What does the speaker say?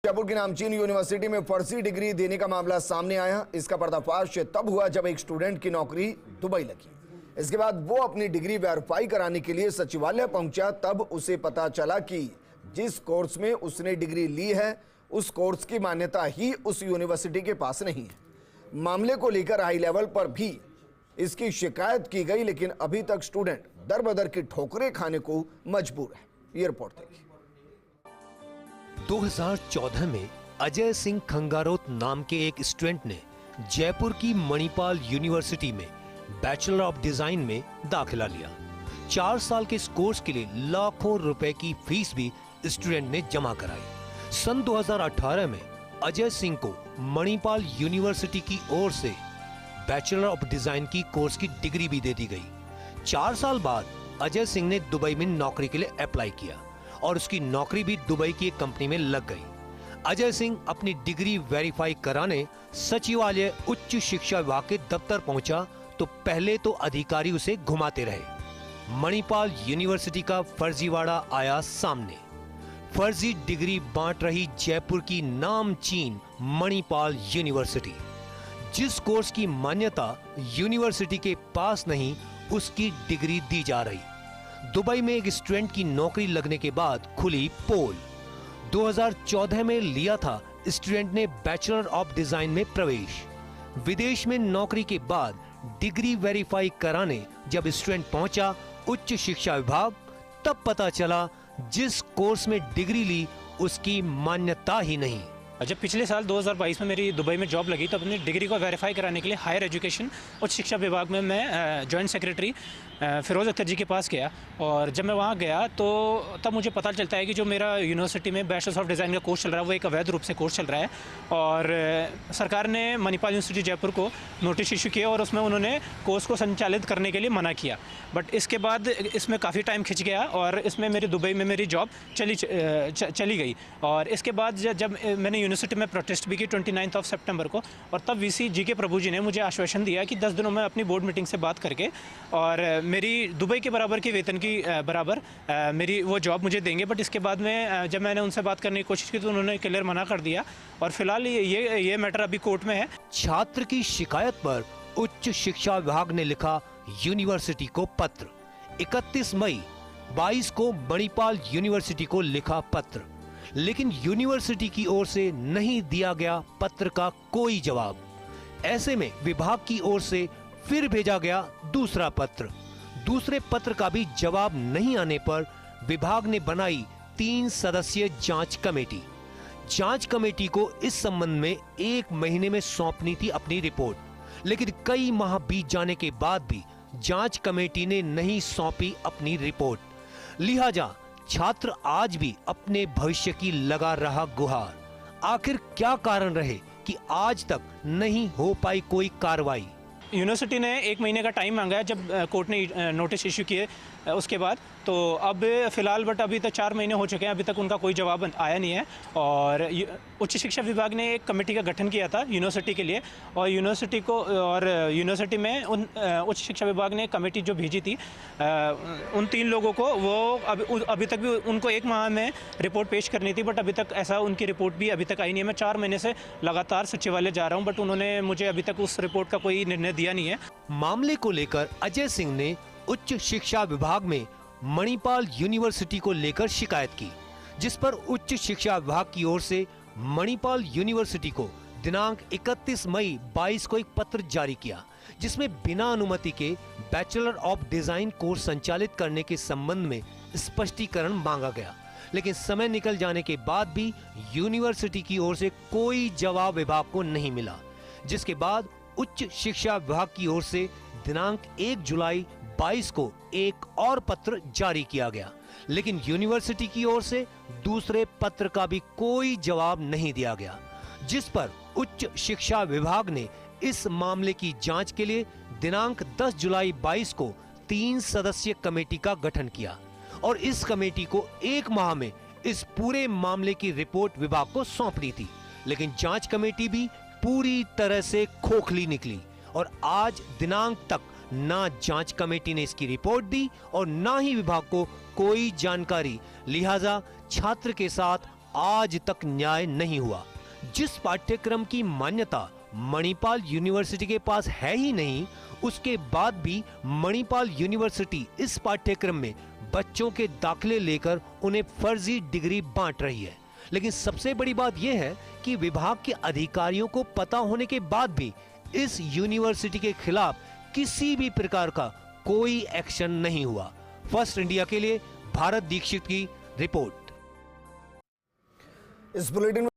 जयपुर की नामचीन यूनिवर्सिटी में फर्जी डिग्री देने का मामला सामने आया। इसका पर्दाफाश तब हुआ जब एक स्टूडेंट की नौकरी दुबई लगी। इसके बाद वो अपनी डिग्री वेरीफाई कराने के लिए सचिवालय पहुंचा। तब उसे पता चला कि जिस कोर्स में उसने डिग्री ली है उस कोर्स की मान्यता ही उस यूनिवर्सिटी के पास नहीं है। मामले को लेकर हाई लेवल पर भी इसकी शिकायत की गई, लेकिन अभी तक स्टूडेंट दर बदर की ठोकरें खाने को मजबूर है। ये रिपोर्ट देखिए। 2014 में अजय सिंह खंगारोत नाम के एक स्टूडेंट ने जयपुर की मणिपाल यूनिवर्सिटी में बैचलर ऑफ डिजाइन में दाखिला लिया। 4 साल के इस कोर्स के लिए लाखों रुपए की फीस भी स्टूडेंट ने जमा कराई। सन 2018 में अजय सिंह को मणिपाल यूनिवर्सिटी की ओर से बैचलर ऑफ डिजाइन की कोर्स की डिग्री भी दे दी गई। 4 साल बाद अजय सिंह ने दुबई में नौकरी के लिए अप्लाई किया और उसकी नौकरी भी दुबई की एक कंपनी में लग गई। अजय सिंह अपनी डिग्री वेरीफाई कराने सचिवालय उच्च शिक्षा विभाग के दफ्तर पहुंचा तो पहले तो अधिकारी उसे घुमाते रहे। मणिपाल यूनिवर्सिटी का फर्जीवाड़ा आया सामने। फर्जी डिग्री बांट रही जयपुर की नामचीन मणिपाल यूनिवर्सिटी। जिस कोर्स की मान्यता यूनिवर्सिटी के पास नहीं, उसकी डिग्री दी जा रही। दुबई में एक स्टूडेंट की नौकरी लगने के बाद खुली पोल। 2014 में लिया था स्टूडेंट ने बैचलर ऑफ डिजाइन में प्रवेश। विदेश में नौकरी के बाद डिग्री वेरीफाई कराने जब स्टूडेंट पहुंचा उच्च शिक्षा विभाग, तब पता चला जिस कोर्स में डिग्री ली उसकी मान्यता ही नहीं। जब पिछले साल 2022 में मेरी दुबई में जॉब लगी तो अपनी डिग्री को वेरीफाई कराने के लिए हायर एजुकेशन उच्च शिक्षा विभाग में मैं जॉइंट सेक्रेटरी फिरोज़ अख्तर जी के पास गया। और जब मैं वहाँ गया तो तब मुझे पता चलता है कि जो मेरा यूनिवर्सिटी में बैचलर्स ऑफ डिज़ाइन का कोर्स चल रहा है वो एक अवैध रूप से कोर्स चल रहा है। और सरकार ने मणिपाल यूनिवर्सिटी जयपुर को नोटिस इशू किया और उसमें उन्होंने कोर्स को संचालित करने के लिए मना किया। बट इसके बाद इसमें काफ़ी टाइम खिंच गया और इसमें मेरी दुबई में मेरी जॉब चली गई। और इसके बाद जब मैंने यूनिवर्सिटी में प्रोटेस्ट भी की 29 सितंबर को, और तब वीसी जी के प्रभु जी ने मुझे आश्वासन दिया कि 10 दिनों में अपनी बोर्ड मीटिंग से बात करके और मेरी दुबई के बराबर की वेतन की बराबर मेरी वो जॉब मुझे देंगे। बट इसके बाद में जब मैंने उनसे बात करने की कोशिश की तो उन्होंने क्लियर मना कर दिया और फिलहाल ये मैटर अभी कोर्ट में है। छात्र की शिकायत पर उच्च शिक्षा विभाग ने लिखा यूनिवर्सिटी को पत्र। 31 मई 22 को मणिपाल यूनिवर्सिटी को लिखा पत्र, लेकिन यूनिवर्सिटी की ओर से नहीं दिया गया पत्र का कोई जवाब। ऐसे में विभाग की ओर से फिर भेजा गया दूसरा पत्र। दूसरे पत्र का भी जवाब नहीं आने पर विभाग ने बनाई 3 सदस्यीय जांच कमेटी। जांच कमेटी को इस संबंध में 1 महीने में सौंपनी थी अपनी रिपोर्ट, लेकिन कई माह बीत जाने के बाद भी जांच कमेटी ने नहीं सौंपी अपनी रिपोर्ट। लिहाजा छात्र आज भी अपने भविष्य की लगा रहा गुहार। आखिर क्या कारण रहे कि आज तक नहीं हो पाई कोई कार्रवाई? यूनिवर्सिटी ने 1 महीने का टाइम मांगा है जब कोर्ट ने नोटिस इशू किए उसके बाद। तो अब फिलहाल बट अभी तक 4 महीने हो चुके हैं, अभी तक उनका कोई जवाब आया नहीं है। और उच्च शिक्षा विभाग ने एक कमेटी का गठन किया था यूनिवर्सिटी के लिए और यूनिवर्सिटी में उच्च शिक्षा विभाग ने कमेटी जो भेजी थी उन 3 लोगों को, वो अभी तक भी उनको 1 माह में रिपोर्ट पेश करनी थी। बट अभी तक ऐसा उनकी रिपोर्ट भी अभी तक आई नहीं है। मैं 4 महीने से लगातार सचिवालय जा रहा हूँ बट उन्होंने मुझे अभी तक उस रिपोर्ट का कोई निर्णय दिया नहीं है। मामले को लेकर अजय सिंह ने उच्च शिक्षा विभाग में मणिपाल यूनिवर्सिटी को लेकर शिकायत की, जिस पर उच्च शिक्षा विभाग की ओर से मणिपाल यूनिवर्सिटी को दिनांक 31 मई 22 को एक पत्र जारी किया, जिसमें बिना अनुमति के बैचलर ऑफ डिजाइन कोर्स संचालित करने के संबंध में स्पष्टीकरण मांगा गया। लेकिन समय निकल जाने के बाद भी यूनिवर्सिटी की ओर से कोई जवाब विभाग को नहीं मिला, जिसके बाद उच्च शिक्षा विभाग की ओर से दिनांक 1 जुलाई 22 को एक और पत्र जारी किया गया, लेकिन यूनिवर्सिटी की ओर से दूसरे पत्र का भी कोई जवाब नहीं दिया गया, जिस पर उच्च शिक्षा विभाग ने इस मामले की जांच के लिए दिनांक 10 जुलाई 22 को 3 सदस्यीय कमेटी का गठन किया और इस कमेटी को 1 माह में इस पूरे मामले की रिपोर्ट विभाग को सौंपनी थी। लेकिन जांच कमेटी भी पूरी तरह से खोखली निकली और आज दिनांक तक ना जांच कमेटी ने इसकी रिपोर्ट दी और ना ही विभाग को कोई जानकारी। लिहाजा छात्र के साथ आज तक न्याय नहीं हुआ। जिस पाठ्यक्रम की मान्यता मणिपाल यूनिवर्सिटी के पास है ही नहीं, उसके बाद भी मणिपाल यूनिवर्सिटी इस पाठ्यक्रम में बच्चों के दाखिले लेकर उन्हें फर्जी डिग्री बांट रही है। लेकिन सबसे बड़ी बात यह है कि विभाग के अधिकारियों को पता होने के बाद भी इस यूनिवर्सिटी के खिलाफ किसी भी प्रकार का कोई एक्शन नहीं हुआ। फर्स्ट इंडिया के लिए भारत दीक्षित की रिपोर्ट। इस बुलेटिन